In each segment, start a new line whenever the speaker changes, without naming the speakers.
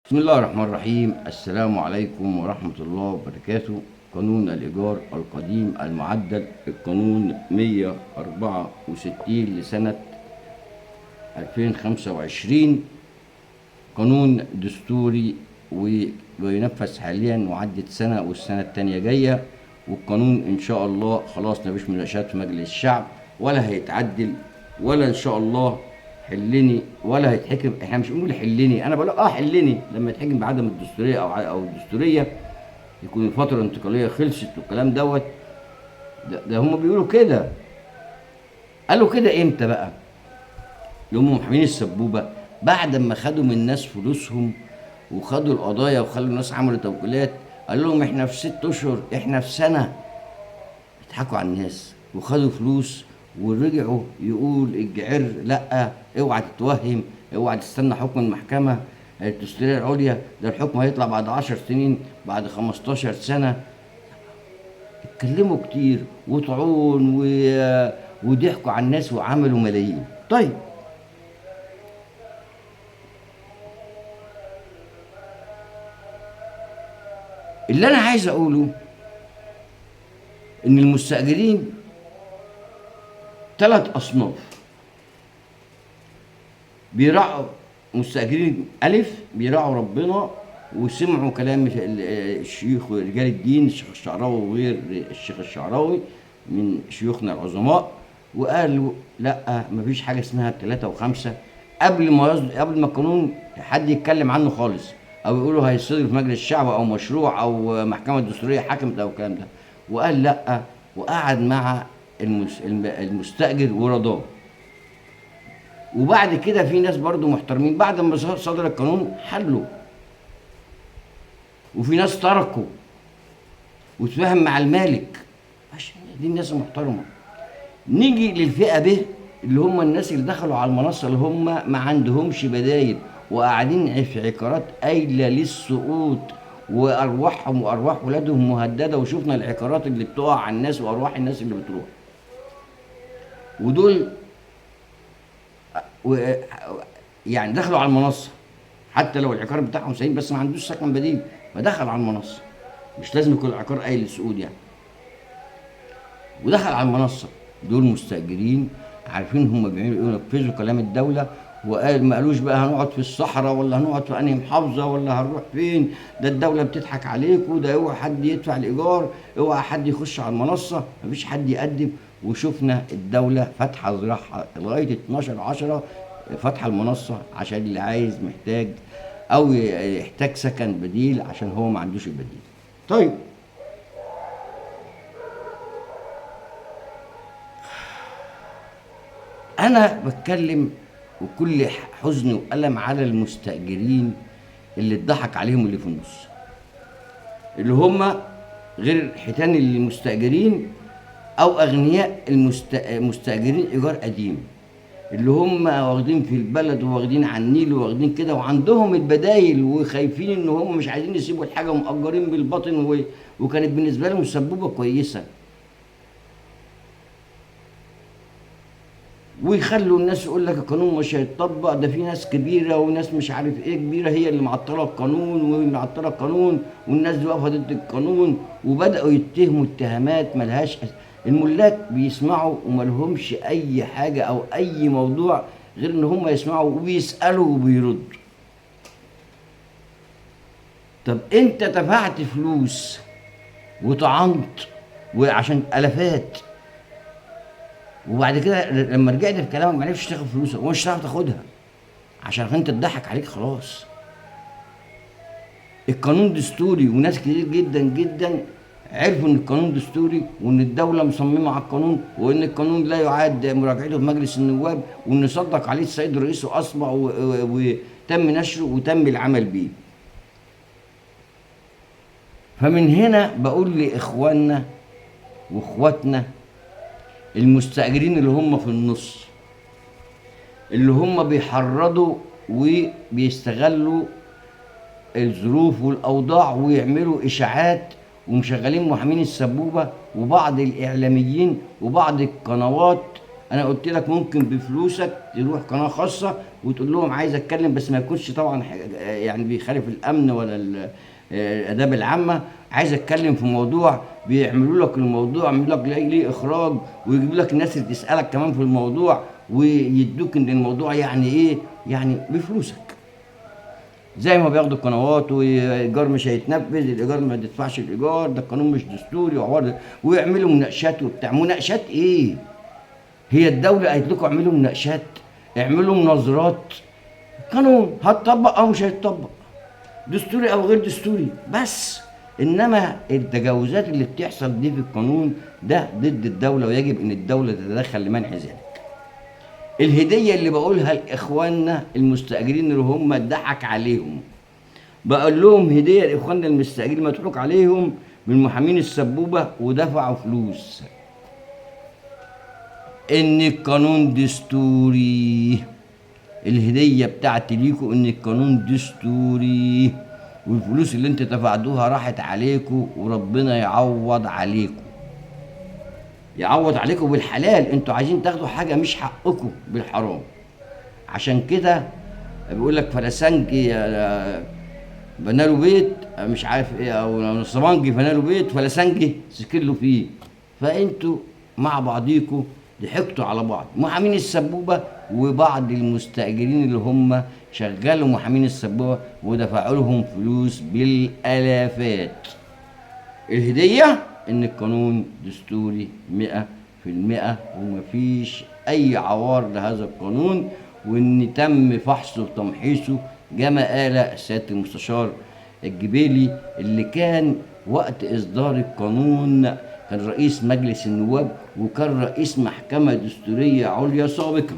بسم الله الرحمن الرحيم. السلام عليكم ورحمة الله وبركاته. قانون الإيجار القديم المعدل القانون 164 لسنة 2025 قانون دستوري وينفذ حاليا وعدت سنة والسنة التانية جاية، والقانون إن شاء الله خلاص مفيش مناقشات في مجلس الشعب ولا هيتعدل ولا إن شاء الله حلني ولا هيتحكم. احنا مش بنقول حلني، انا بقول حلني لما يتحكم بعدم الدستوريه او الدستوريه يكون الفتره الانتقاليه خلصت والكلام دوت. ده هم بيقولوا كده. قالوا كده امتى بقى؟ اللي هم محامين السبوبه بعد ما خدوا من الناس فلوسهم وخدوا القضايا وخلوا الناس عملوا توكيلات، قال لهم احنا في 6 اشهر، احنا في سنه. بيضحكوا على الناس وخدوا فلوس ورجعوا يقول الجعر لا اوعى تتوهم، اوعى تستنى حكم المحكمه الدستوريه العليا، ده الحكم هيطلع بعد 10 سنين، بعد 15 سنه. اتكلموا كتير وطعون وضحكوا على الناس وعملوا ملايين. طيب، اللي انا عايز اقوله ان المستاجرين 3 أصناف بيراعوا. مستأجرين ألف بيراعوا ربنا وسمعوا كلام الشيوخ ورجال الدين، الشيخ الشعراوي وغير الشيخ الشعراوي من شيوخنا العظماء، وقالوا لا مفيش حاجة اسمها 3 و5 قبل ما القانون حد يتكلم عنه خالص، أو يقولوا هيصدر في مجلس الشعب أو مشروع أو محكمة دستورية حكمت أو الكلام ده. وقال لا، وقعد مع المستأجر ورضاه. وبعد كده في ناس برضو محترمين بعد ما صدر القانون حلوا، وفي ناس تركوا وتفاهم مع المالك. عشان دي الناس المحترمه. نيجي للفئه ب اللي هم الناس اللي دخلوا على المنصه، اللي هم ما عندهمش بدايل وقاعدين في عقارات قايله للسقوط، وارواحهم وارواح ولادهم مهدده، وشفنا العقارات اللي بتقع على الناس وارواح الناس اللي بتروح. ودول و يعني دخلوا على المنصه حتى لو العقار بتاعهم سليم بس ما عندوش سكن بديل، فدخل على المنصه. مش لازم يكون العقار قايل للسقوط يعني. ودخل على المنصه. دول مستاجرين عارفين هم بيعملوا ايه ونفذوا كلام الدوله، وقال ما قالوش بقى هنقعد في الصحراء ولا هنقعد في انهي محافظه ولا هنروح فين، ده الدوله بتضحك عليكم، ده اوعى حد يدفع الايجار، اوعى حد يخش على المنصه، مفيش حد يقدم. وشفنا الدوله فاتحه ذراعها لغايه 12/10 فاتحه المنصه عشان اللي عايز محتاج او يحتاج سكن بديل عشان هو ما عندوش البديل. طيب، انا بتكلم وكل حزن وألم على المستأجرين اللي اتضحك عليهم اللي في النص، اللي هم غير حيتان المستأجرين او اغنياء مستأجرين ايجار قديم، اللي هم واخدين في البلد وواخدين على النيل وواخدين كده وعندهم البدايل وخايفين ان هم مش عايزين يسيبوا الحاجه ومأجرين بالباطن وكانت بالنسبه لهم سبوبه كويسه. ويخلوا الناس يقول لك القانون مش هيتطبق، ده في ناس كبيره وناس مش عارف ايه كبيره هي اللي معطله القانون ومعطله القانون، والناس دي واقفه ضد القانون، وبداوا يتهموا اتهامات ملهاش الملاك بيسمعوا وملهمش اي حاجه او اي موضوع غير ان هم يسمعوا وبيسالوا وبيردوا. طب انت دفعت فلوس وطعنت وعشان الافات، وبعد كده لما رجعت في كلامك ما عرفتش تاخد فلوسك ومش هتعرف تاخدها عشان انت اتضحك عليك خلاص. القانون دستوري وناس كتير جدا جدا عرفوا ان القانون دستوري وان الدوله مصممه على القانون وان القانون لا يعاد مراجعته في مجلس النواب وان صدق عليه السيد الرئيس واصبح وتم نشره وتم العمل بيه. فمن هنا بقول لاخواننا واخواتنا المستأجرين اللي هم في النص، اللي هم بيحرضوا وبيستغلوا الظروف والأوضاع ويعملوا إشاعات ومشغلين محامين السبوبة وبعض الإعلاميين وبعض القنوات انا قلت لك ممكن بفلوسك تروح قناه خاصه وتقول لهم عايز اتكلم، بس ما يكونش طبعا يعني بيخالف الامن ولا الاداب العامه. عايز اتكلم في موضوع، بيعملوا لك الموضوع، يعملوا لك ليه اخراج، ويجيبوا لك الناس اللي تسالك كمان في الموضوع، ويدوك ان الموضوع يعني ايه، يعني بفلوسك. زي ما بياخدوا القنوات، وايجار مش هيتنفذ، الايجار ما تدفعش الايجار، ده القانون مش دستوري ويعملوا مناقشات وبتاع. مناقشات ايه؟ هي الدولة قالت لكم اعملوا مناقشات؟ اعملوا مناظرات. قانون هتطبق او مش هيتطبق، دستوري او غير دستوري بس. انما التجاوزات اللي بتحصل دي في القانون ده ضد الدولة، ويجب ان الدولة تتدخل لمنع ذلك. الهدية اللي بقولها لاخواننا المستأجرين اللي هم اتضحك عليهم، بقول لهم هدية لاخواننا المستأجرين مضحوك عليهم من محامين السبوبة ودفعوا فلوس، ان القانون دستوري. الهدية بتاعتي ليكوا ان القانون دستوري، والفلوس اللي انت دفعتوها راحت عليكوا، وربنا يعوض عليكوا، يعوض عليكوا بالحلال. انتوا عايزين تاخدوا حاجة مش حقكوا بالحرام. عشان كده بيقول لك فلسنجي بناله بيت مش عارف ايه، او نصبانجي بناله بيت فلسنجي سكن له فيه. فانتوا مع بعضيكوا ضحكتوا على بعض، محامين السبوبه وبعض المستاجرين اللي هم شغلوا محامين السبوبه ودفعوا لهم فلوس بالالافات. الهديه ان القانون دستوري 100%، ومفيش اي عوار لهذا القانون، وان تم فحصه وتمحيصه كما قال سياده المستشار الجبيلي اللي كان وقت اصدار القانون كان رئيس مجلس النواب، وكان رئيس محكمه دستوريه عليا سابقا،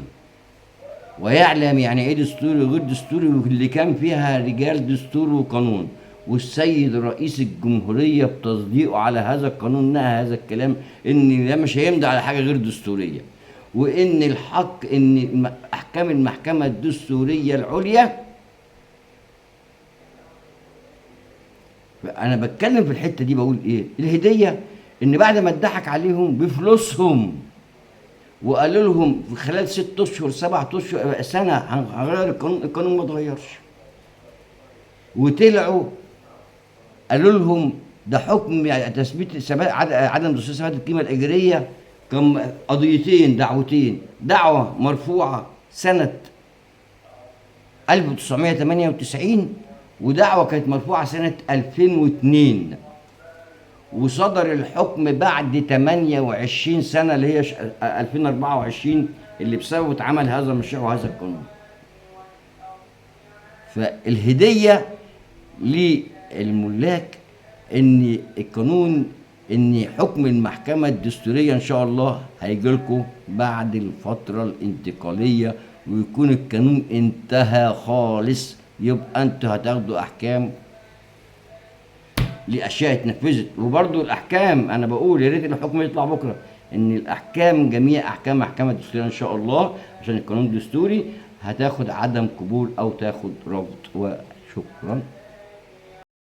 ويعلم يعني ايه دستوري وغير دستوري، واللي كان فيها رجال دستور وقانون. والسيد رئيس الجمهورية بتصديقه على هذا القانون نهى هذا الكلام، ان ده مش هيمضي على حاجة غير دستورية، وان الحق ان احكام المحكمة الدستورية العليا. انا بتكلم في الحتة دي بقول ايه الهدية، ان بعد ما اتضحك عليهم بفلوسهم وقالوا لهم في خلال 6 اشهر 7 اشهر سنه هنغير القانون، القانون ما اتغيرش. وطلعوا قالوا لهم ده حكم يعني تثبيت عدم تصوير ثبات القيمه الاجاريه، كان قضيتين دعوتين، دعوه مرفوعه سنه 1998 ودعوه كانت مرفوعه سنه 2002، وصدر الحكم بعد 28 سنة اللي هي 2024 اللي بسببه اتعمل هذا المشروع وهذا القانون. فالهدية للملاك ان القانون، ان حكم المحكمة الدستورية ان شاء الله هيجي لكم بعد الفترة الانتقالية، ويكون القانون انتهى خالص، يبقى انتوا هتاخدوا احكام لاشياء اتنفذت. وبرضو الاحكام انا بقول يا ريت الحكم يطلع بكره، ان الاحكام جميع احكام محكمه الدستوريه ان شاء الله عشان القانون الدستوري هتاخد عدم قبول او تاخد رفض. وشكرا.